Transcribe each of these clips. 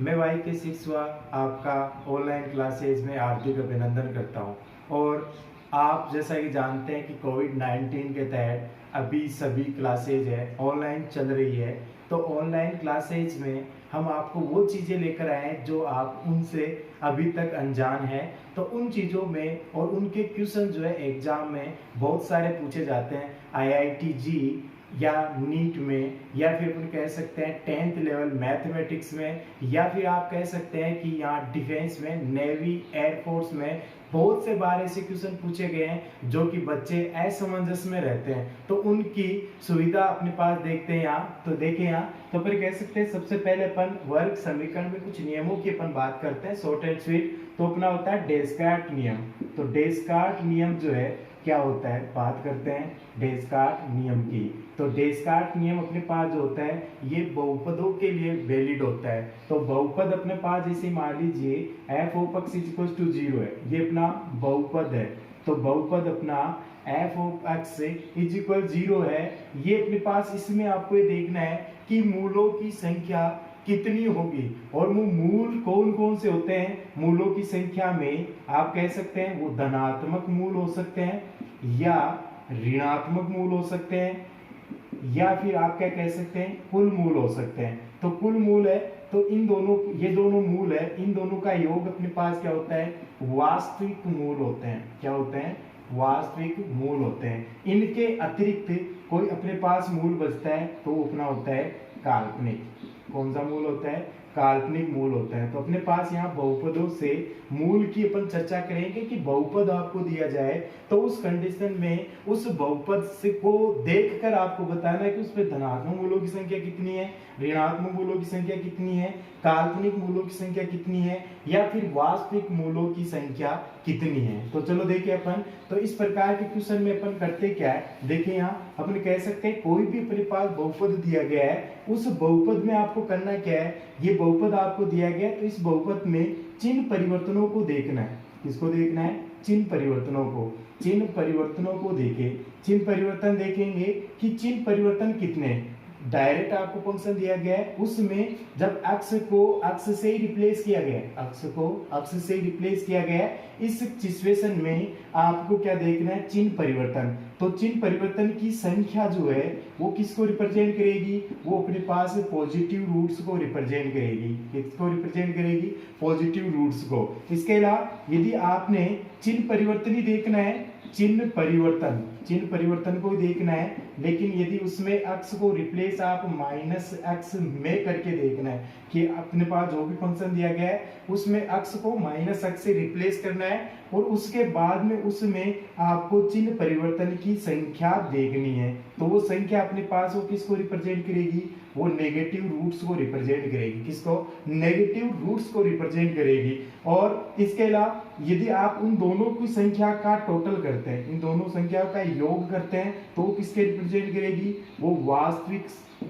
मैं वाई के शिक्षवा आपका ऑनलाइन क्लासेज में हार्दिक अभिनंदन करता हूं। और आप जैसा कि जानते हैं कि कोविड-19 के तहत अभी सभी क्लासेज है ऑनलाइन चल रही है। तो ऑनलाइन क्लासेज में हम आपको वो चीज़ें लेकर आए हैं जो आप उनसे अभी तक अनजान हैं। तो उन चीज़ों में और उनके क्वेश्चन जो है एग्जाम में बहुत सारे पूछे जाते हैं। आईआईटी जी या नीट में, या फिर अपन कह सकते हैं 10th लेवल मैथमेटिक्स में, या फिर आप कह सकते हैं कि यहाँ डिफेंस में, नेवी, एयरफोर्स में बहुत से बार ऐसे क्वेश्चन पूछे गए हैं जो कि बच्चे असमंजस में रहते हैं। तो उनकी सुविधा अपने पास देखते हैं यहाँ। तो देखें यहाँ, तो फिर कह सकते हैं सबसे पहले अपन वर्ग समीकरण में कुछ नियमों की अपन बात करते हैं, शॉर्ट एंड स्वीट। तो अपना होता है डेस्कार्ट नियम। तो डेस्कार्ट नियम जो है क्या होता है, बात करते हैं डेस्कार्ट नियम की। तो डेस्कार्ट नियम अपने पास जो होता है ये बहुपदों के लिए वैलिड होता है। तो बहुपद अपने पास जैसे मान लीजिए f of x is equal to 0 है, ये अपना बहुपद है। तो बहुपद अपना f of x is equal 0 है। ये अपने पास, इसमें आपको ये देखना है कि मूलों की संख्या कितनी होगी। और वो मूल कौन कौन से होते हैं, मूलों की संख्या में आप कह सकते हैं वो धनात्मक मूल हो सकते हैं या ऋणात्मक मूल हो सकते हैं, या फिर आप क्या कह सकते हैं कुल मूल हो सकते हैं। तो कुल मूल है तो इन दोनों, ये दोनों मूल है, इन दोनों का योग अपने पास क्या होता है, वास्तविक मूल होते हैं। क्या होते हैं, वास्तविक मूल होते हैं। इनके अतिरिक्त कोई अपने पास मूल बचता है तो वो अपना होता है काल्पनिक। कौन सा मूल होता है, काल्पनिक मूल होता है। तो अपने पास यहाँ बहुपदों से मूल की अपन चर्चा करेंगे कि बहुपद आपको दिया जाए तो उस कंडीशन में उस बहुपद से को देखकर आपको बताना है कि उसमें धनात्मक मूलों की संख्या कितनी है, ऋणात्मक मूलों की संख्या कितनी है, काल्पनिक मूलों की संख्या कितनी है, या फिर वास्तविक मूलों की संख्या कितनी है। तो चलो देखिए अपन, तो इस प्रकार के क्वेश्चन में अपन करते क्या है, देखिए यहाँ अपन कह सकते हैं कोई भी अपने पास बहुपद दिया गया है, उस बहुपद में आपको करना क्या है, ये बहुपद आपको दिया गया है तो इस बहुपद में चिन्ह परिवर्तनों को देखना है। किसको देखना है, चिन्ह परिवर्तनों को। चिन्ह परिवर्तनों को देखें, चिन्ह परिवर्तन देखेंगे कि चिन्ह परिवर्तन कितने। डायरेक्ट आपको फंक्शन दिया गया है, उसमें जब x को x से ही रिप्लेस किया गया है, x को x से ही रिप्लेस किया गया है, इस सिचुएशन में आपको क्या देखना है, चिन्ह परिवर्तन। तो चिन्ह परिवर्तन की संख्या जो है वो किसको रिप्रेजेंट करेगी, वो अपने पास पॉजिटिव रूट्स को रिप्रेजेंट करेगी। किसको रिप्रेजेंट करेगी, पॉजिटिव रूट्स को। इसके अलावा यदि आपने चिन्ह परिवर्तन ही देखना है, चिन्ह परिवर्तन को ही देखना है, लेकिन यदि उसमें x को रिप्लेस आप -x में करके देखना है कि अपने पास जो भी फंक्शन दिया गया है उसमें x को -x से रिप्लेस करना है, और उसके बाद में उसमें आपको चिन्ह परिवर्तन की संख्या देखनी है। तो वो संख्या अपने पास वो किसको रिप्रेजेंट करेगी, वो नेगेटिव रूट्स को रिप्रेजेंट करेगी। किसको, नेगेटिव रूट्स को रिप्रेजेंट करेगी। और इसके अलावा यदि आप उन दोनों की संख्या का टोटल करते हैं, इन दोनों संख्याओं का योग करते हैं तो वो किसके रिप्रेजेंट करेगी, वो वास्तविक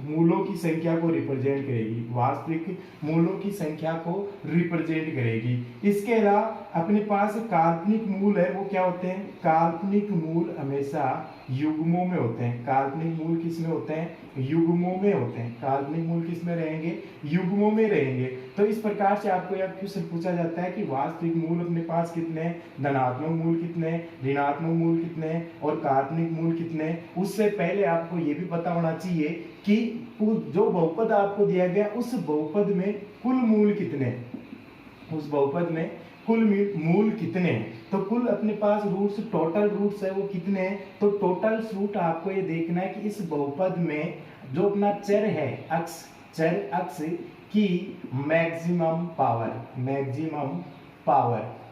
मूलों की संख्या को रिप्रेजेंट करेगी, वास्तविक मूलों की संख्या को रिप्रेजेंट करेगी। इसके अलावा अपने पास काल्पनिक मूल है, वो क्या होते हैं, काल्पनिक मूल हमेशा युग्मों में होते हैं। काल्पनिक मूल किस में होते हैं, युग्मों में होते हैं। काल्पनिक मूल किस में रहेंगे, युग्मों में रहेंगे। तो इस प्रकार से आपको यह क्वेश्चन पूछा जाता है कि वास्तविक मूल अपने पास कितने हैं, धनात्मक मूल कितने हैं, ऋणात्मक मूल कितने हैं, और काल्पनिक मूल कितने हैं। उससे पहले आपको ये भी पता होना चाहिए कि जो बहुपद आपको दिया गया उस बहुपद में कुल मूल कितने हैं, उस बहुपद में कुल मूल कितने हैं। तो कुल अपने पास रूट्स, टोटल रूट्स है वो कितने हैं, तो टोटल रूट आपको ये देखना है कि इस बहुपद में जो अपना चर है x, चर x की मैक्सिमम पावर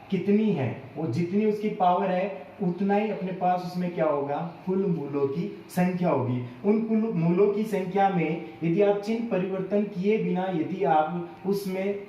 कितनी है, वो जितनी उसकी पावर है उतना ही अपने पास उसमें क्या होगा, कुल मूलों की संख्या होगी। उन कुल मूलों की संख्या में यदि आप चिन्ह परिवर्तन किए बिना, यदि आप उसमें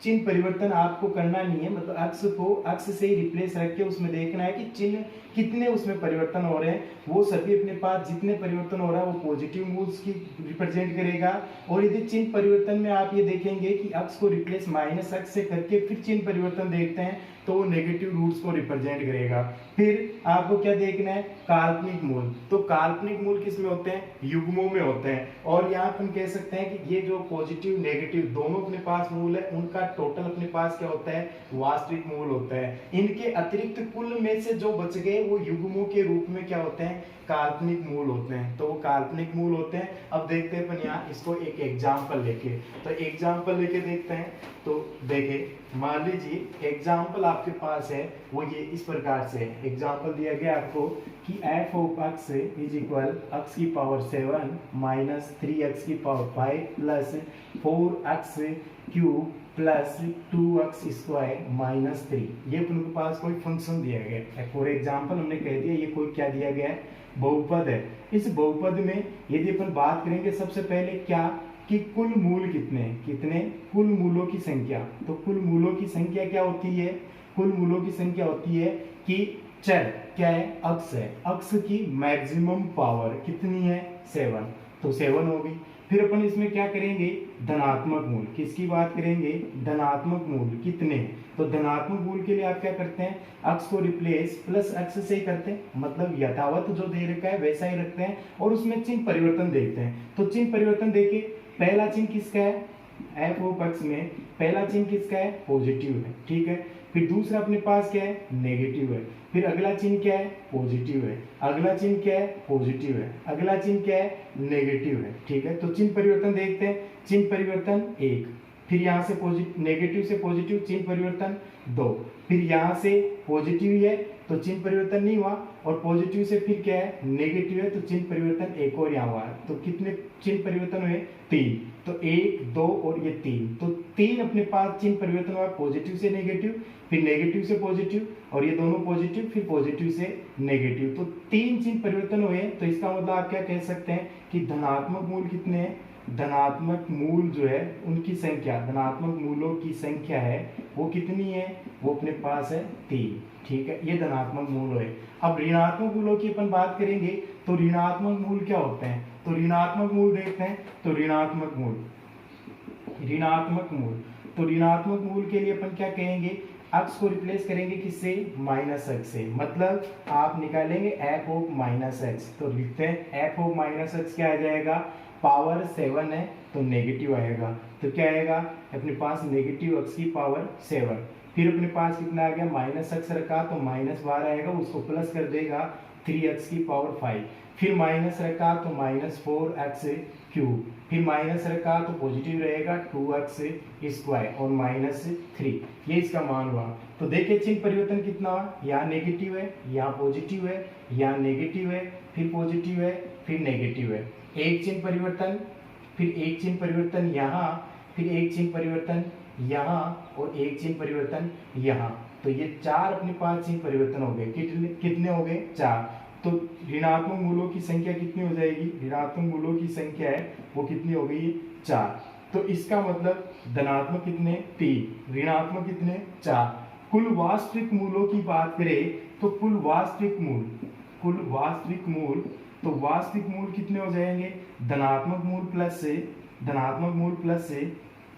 चिन्ह परिवर्तन आपको करना नहीं है, मतलब x को x से ही रिप्लेस रख के उसमें देखना है कि चिन्ह कितने उसमें परिवर्तन हो रहे हैं, वो सभी अपने पास जितने परिवर्तन हो रहा है वो पॉजिटिव मूल्स की रिप्रेजेंट करेगा। और यदि चिन्ह परिवर्तन में आप ये देखेंगे कि अक्स को रिप्लेस माइनस अक्स से करके फिर चिन्ह परिवर्तन देखते हैं तो वो नेगेटिव रूट्स को रिप्रेजेंट करेगा। फिर आपको क्या देखना है, काल्पनिक मूल। तो काल्पनिक मूल किस में होते हैं, युग्मों में होते हैं। और यहाँ अपन कह सकते हैं कि ये जो पॉजिटिव नेगेटिव दोनों अपने पास मूल है, उनका टोटल अपने पास क्या होता है, वास्तविक मूल होता है। इनके अतिरिक्त कुल में से जो बच गए वो युग्मों के रूप में क्या होते हैं, काल्पनिक मूल होते हैं। तो वो काल्पनिक मूल होते हैं। अब देखते हैं अपन यहाँ इसको एक एग्जाम्पल लेके, तो एग्जाम्पल लेके देखते हैं। तो देखें, मान लीजिए एग्जाम्पल आपके पास है वो ये इस प्रकार से है। एग्जाम्पल दिया गया आपको कि F of x is equal x की पावर 7 माइनस 3x की power 5 plus 4x cube plus 2x square minus 3। ये अपने पास कोई फंक्शन दिया गया है। फॉर एग्जाम्पल हमने कह दिया ये कोई क्या दिया गया है, बहुपद है। इस बहुपद में यदि अपन बात करेंगे सबसे पहले क्या कि कुल मूल कितने हैं, कितने कुल मूलों की संख्या। तो कुल मूलों की संख्या क्या होती है, कुल मूलों की संख्या होती है कि चर क्या है, अक्स है, अक्स की मैक्सिमम पावर कितनी है, 7। तो 7 होगी। फिर अपन इसमें क्या करेंगे, धनात्मक मूल। किसकी बात करेंगे, धनात्मक मूल कितने। तो धनात्मक मूल के लिए आप क्या करते हैं, अक्स को रिप्लेस प्लस अक्स से ही करते हैं, मतलब यथावत जो दे रखा है वैसा ही रखते हैं और उसमें चिन्ह परिवर्तन देखते हैं। तो चिन्ह परिवर्तन देके पहला चिन्ह किसका है, एफ ऑफ एक्स में पहला चिन्ह किसका है, पॉजिटिव है, ठीक है। फिर दूसरा अपने पास क्या है, नेगेटिव है। फिर अगला चिन्ह क्या है, पॉजिटिव है। अगला चिन्ह क्या है, पॉजिटिव है। अगला चिन्ह क्या है, नेगेटिव है, ठीक है। तो चिन्ह परिवर्तन देखते हैं। चिन्ह परिवर्तन 1, फिर यहाँ से नेगेटिव से पॉजिटिव चिन्ह परिवर्तन 2, फिर यहाँ से पॉजिटिव है तो चिन्ह परिवर्तन नहीं हुआ, और पॉजिटिव से फिर क्या है, नेगेटिव है तो चिन्ह परिवर्तन एक और यहाँ हुआ है। तो कितने चिन्ह परिवर्तन हुए, 3। तो 1 2 और ये 3, तो 3 अपने पास चिन्ह परिवर्तन हुआ, पॉजिटिव से नेगेटिव, फिर नेगेटिव से पॉजिटिव, और ये दोनों पॉजिटिव, फिर पॉजिटिव से नेगेटिव। तो 3 चिन्ह परिवर्तन हुए। तो इसका मतलब आप क्या कह सकते हैं कि धनात्मक मूल कितने हैं, धनात्मक मूल जो है उनकी संख्या, धनात्मक मूलों की संख्या है वो कितनी है, वो अपने पास है 3, ठीक है। ये धनात्मक मूल है। अब ऋणात्मक मूलों की अपन बात करेंगे तो ऋणात्मक मूल क्या होते हैं, तो ऋणात्मक मूल देखते हैं। तो ऋणात्मक मूल, ऋणात्मक मूल, तो ऋणात्मक मूल के लिए अपन क्या कहेंगे, एक्स को रिप्लेस करेंगे किससे, माइनस एक्स से। मतलब आप निकालेंगे एफ ऑफ माइनस एक्स, तो लिखते हैं एफ ऑफ माइनस एक्स क्या आ जाएगा, पावर 7 है तो नेगेटिव आएगा। तो क्या आएगा अपने पास, नेगेटिव एक्स की पावर 7। फिर अपने पास कितना आ गया, माइनस एक्स रखा तो माइनस बार आएगा, उसको प्लस कर देगा 3x की पावर 5। फिर माइनस रखा तो माइनस 4x क्यूब, फिर माइनस रखा तो पॉजिटिव रहेगा 2x स्क्वायर और माइनस 3। ये इसका मान हुआ। तो देखिए चिन्ह परिवर्तन कितना हुआ, यहाँ नेगेटिव है, यहाँ पॉजिटिव है, यहाँ नेगेटिव है, फिर पॉजिटिव है, फिर नेगेटिव है। एक चिन्ह परिवर्तन, फिर एक चिन्ह परिवर्तन यहाँ, फिर एक चिन्ह परिवर्तन यहाँ, और एक चिन्ह परिवर्तन यहाँ। तो ये 4 अपने पास चिन्ह परिवर्तन हो गए। कितने कितने हो गए, 4। तो ऋणात्मक मूलों की संख्या कितनी हो जाएगी, ऋणात्मक मूलों की संख्या है वो कितनी हो गई, 4। तो इसका मतलब धनात्मक कितने, 3, ऋणात्मक कितने, 4। कुल वास्तविक मूलों की बात करें तो कुल वास्तविक मूल, कुल वास्तविक मूल, तो वास्तविक मूल कितने हो जाएंगे, धनात्मक मूल प्लस से, धनात्मक मूल प्लस से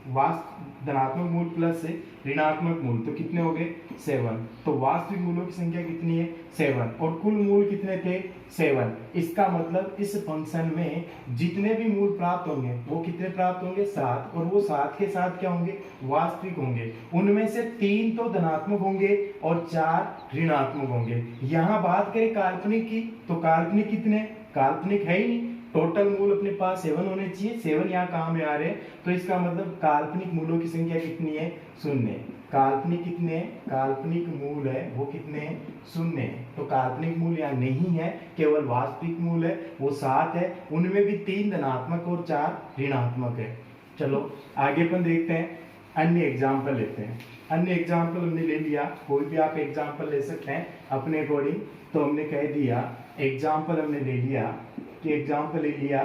धनात्मक मूल प्लस से ऋणात्मक मूल, तो कितने हो गए, 7। तो वास्तविक मूलों की संख्या कितनी है, 7, और कुल मूल कितने थे, 7। इसका मतलब इस फंक्शन में जितने भी मूल प्राप्त होंगे वो कितने प्राप्त होंगे, 7, और वो 7 के साथ क्या होंगे, वास्तविक होंगे। उनमें से 3 तो धनात्मक होंगे और 4 ऋणात्मक होंगे। यहाँ बात करें काल्पनिक की, तो काल्पनिक कितने, काल्पनिक है ही नहीं, टोटल मूल अपने पास 7 होने चाहिए, 7 यहाँ कहाँ में आ रहे हैं, तो इसका मतलब काल्पनिक मूलों की संख्या कितनी है, 0। काल्पनिक कितने हैं, काल्पनिक मूल है वो कितने हैं, 0 है। तो काल्पनिक मूल यहाँ नहीं है, केवल वास्तविक मूल है वो 7 है, उनमें भी 3 धनात्मक और 4 ऋणात्मक है। चलो आगे अपन देखते हैं, अन्य एग्जाम्पल लेते हैं। अन्य एग्जाम्पल हमने ले लिया, कोई भी आप एग्जाम्पल ले सकते हैं अपने अकॉर्डिंग। तो हमने कह दिया एग्जाम्पल हमने ले लिया कि एग्जाम्पल ले लिया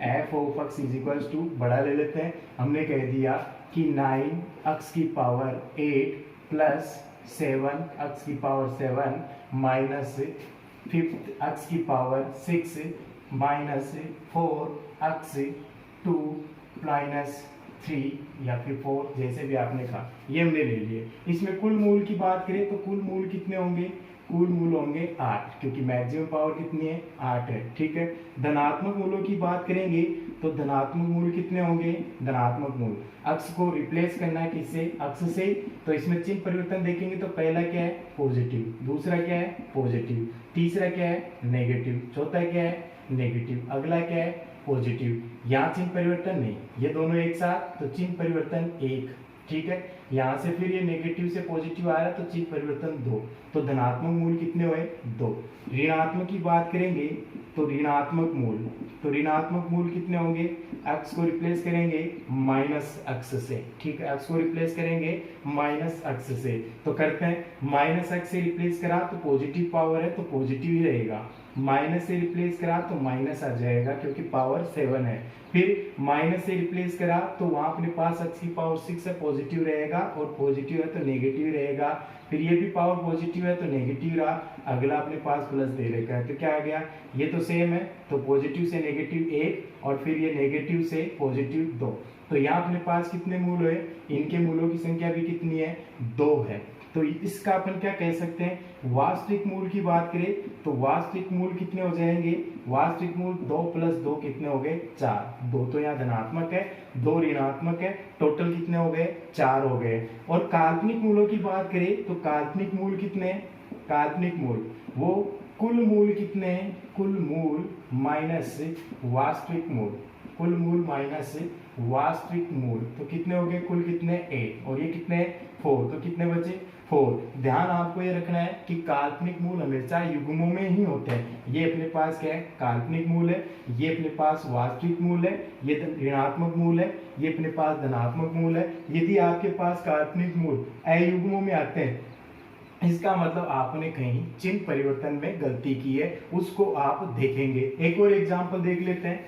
f of x is equals to, बड़ा ले लेते हैं, हमने कह दिया कि 9x की पावर 8 प्लस 7x की पावर 7 माइनस फिफ्थ एक्स की पावर 6 माइनस 4x 2 माइनस 3 या फिर 4, जैसे भी आपने कहा, ये हमने ले लिए। इसमें कुल मूल की बात करें तो कुल मूल कितने होंगे, कुल मूल होंगे 8, क्योंकि मैक्सिमम पावर कितनी है, 8 है। ठीक है। धनात्मक मूलों की बात करेंगे तो धनात्मक मूल कितने होंगे, धनात्मक मूल अक्ष को रिप्लेस करना है किससे, अक्ष से, तो इसमें चिन्ह परिवर्तन देखेंगे तो पहला क्या है, पॉजिटिव, दूसरा क्या है, पॉजिटिव, तीसरा क्या है, नेगेटिव, चौथा क्या है, नेगेटिव, अगला क्या है, पॉजिटिव। यहाँ चिन्ह परिवर्तन नहीं, ये दोनों एक साथ, तो चिन्ह परिवर्तन 1। ठीक है। यहाँ से फिर ये नेगेटिव से पॉजिटिव आ रहा है तो चिन्ह परिवर्तन 2, तो धनात्मक मूल कितने हुए, 2। ऋणात्मक की बात करेंगे तो ऋणात्मक मूल, तो ऋणात्मक मूल कितने होंगे, एक्स को रिप्लेस करेंगे माइनस अक्ष से। ठीक है, एक्स को रिप्लेस करेंगे माइनस अक्ष से, तो करते हैं, माइनस एक्स से रिप्लेस करा तो पॉजिटिव पावर है तो पॉजिटिव ही रहेगा, माइनस से रिप्लेस करा तो माइनस आ जाएगा क्योंकि पावर 7 है। फिर माइनस से रिप्लेस करा तो वहां अपने पास एक्स की पावर 6 है, पॉजिटिव रहेगा, और पॉजिटिव है तो नेगेटिव रहेगा। फिर ये भी पावर पॉजिटिव है तो नेगेटिव रहा, अगला अपने पास प्लस दे रखा है, तो क्या आ गया, ये तो सेम है, तो पॉजिटिव से नेगेटिव 1 और फिर ये नेगेटिव से पॉजिटिव 2। तो यहाँ अपने पास कितने मूल हुए, इनके मूलों की संख्या भी कितनी है, 2 है। तो इसका अपन क्या कह सकते हैं, वास्तविक मूल की बात करें तो वास्तविक मूल कितने हो जाएंगे, वास्तविक मूल 2 + 2 कितने हो गए, 4। 2 तो यहाँ धनात्मक है, 2 ऋणात्मक है, टोटल कितने हो गए, 4 हो गए। और काल्पनिक मूलों की बात करें तो काल्पनिक मूल कितने हैं, काल्पनिक मूल वो कुल मूल कितने हैं, कुल मूल माइनस वास्तविक मूल, कुल मूल माइनस वास्तविक मूल, तो कितने हो गए, कुल कितने 8, और ये कितने 4, तो कितने बचे 4। ध्यान आपको ये रखना है कि काल्पनिक मूल हमेशा युग्मों में ही होते हैं। ये अपने पास क्या है, काल्पनिक मूल है, ये अपने पास वास्तविक मूल है, ये ऋणात्मक मूल है, ये अपने पास धनात्मक मूल है। यदि आपके पास काल्पनिक मूल अयुग्मों में आते हैं, इसका मतलब आपने कहीं चिन्ह परिवर्तन में गलती की है, उसको आप देखेंगे। एक और एग्जाम्पल देख लेते हैं,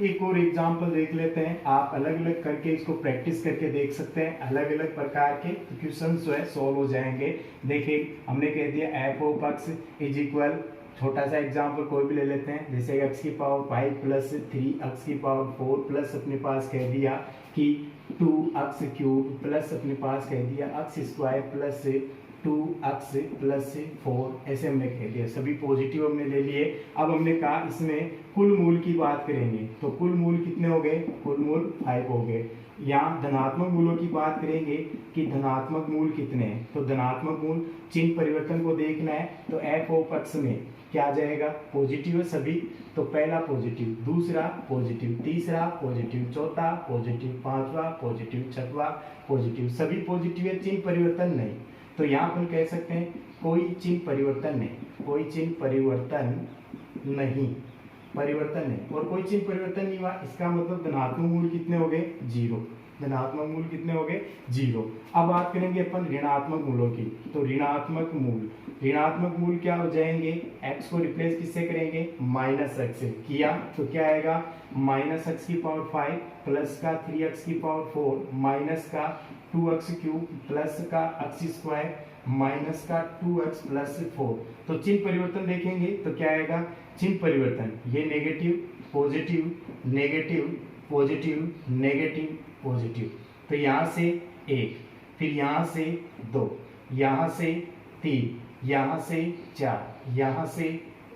एक और एग्जाम्पल देख लेते हैं। आप अलग अलग करके इसको प्रैक्टिस करके देख सकते हैं, अलग अलग प्रकार के क्वेश्चन जो है सॉल्व हो जाएंगे। देखिए हमने कह दिया F of x is equal, छोटा सा एग्जाम्पल कोई भी ले लेते हैं, जैसे एक्स की पावर 5 + 3 एक्स की पावर 4 प्लस अपने पास कह दिया कि 2x³ प्लस अपने पास कह दिया x² प्लस 2x + 4, ऐसे हमने कह दिया, सभी पॉजिटिव हमने ले लिए। अब हमने कहा इसमें कुल मूल की बात करेंगे तो कुल मूल कितने हो गए, कुल मूल 5 हो गए। यहाँ धनात्मक मूलों की बात करेंगे कि धनात्मक मूल कितने हैं, तो धनात्मक मूल चिन्ह परिवर्तन को देखना है तो एफ ऑफ एक्स में क्या आ जाएगा, पॉजिटिव है सभी, तो पहला पॉजिटिव, दूसरा पॉजिटिव, तीसरा पॉजिटिव, चौथा पॉजिटिव, पांचवा पॉजिटिव, छठवा पॉजिटिव, सभी पॉजिटिव है, चिन्ह परिवर्तन नहीं। तो यहाँ पर कह सकते हैं कोई चिन्ह परिवर्तन नहीं, कोई चिन्ह परिवर्तन नहीं, परिवर्तन नहीं, और कोई चिन्ह परिवर्तन नहीं हुआ, इसका मतलब धनात्मक मूल कितने हो गए, 0, धनात्मक मूल कितने हो गए, 0। अब बात करेंगे अपन ऋणात्मक मूलों की, तो ऋणात्मक मूल, ऋणात्मक मूल क्या हो जाएंगे, x को रिप्लेस किससे करेंगे, -x से किया तो क्या आएगा, -x की पावर 5 प्लस का 3x की पावर 4 माइनस का 2x³ प्लस का x² माइनस का 2x + 4। तो चिन्ह परिवर्तन देखेंगे तो क्या आएगा, चिन्ह परिवर्तन, ये negative positive negative positive negative positive, तो यहाँ से 1, फिर यहाँ से 2, यहाँ से 3, यहाँ से 4, यहाँ से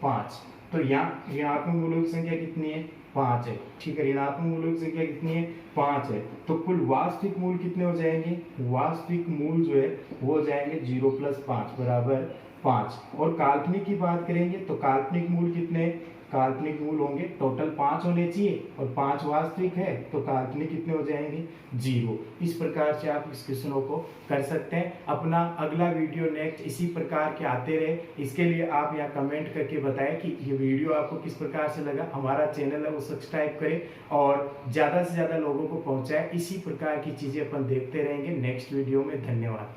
5, तो यहाँ ऋणात्मक मूलों की संख्या कितनी है, 5 है। ठीक है, ऋणात्मक मूलों की संख्या कितनी है, 5 है। तो कुल वास्तविक मूल कितने हो जाएंगे, वास्तविक मूल जो है वो हो जाएंगे 0 + 5 = 5। और काल्पनिक की बात करेंगे तो काल्पनिक मूल कितने, काल्पनिक मूल होंगे टोटल 5 होने चाहिए, और 5 वास्तविक है तो काल्पनिक कितने हो जाएंगे, 0। इस प्रकार से आप इस क्वेश्चनों को कर सकते हैं। अपना अगला वीडियो नेक्स्ट इसी प्रकार के आते रहे, इसके लिए आप यहाँ कमेंट करके बताएं कि ये वीडियो आपको किस प्रकार से लगा। हमारा चैनल है वो सब्सक्राइब करें और ज़्यादा से ज़्यादा लोगों को पहुँचाएं। इसी प्रकार की चीज़ें अपन देखते रहेंगे नेक्स्ट वीडियो में। धन्यवाद।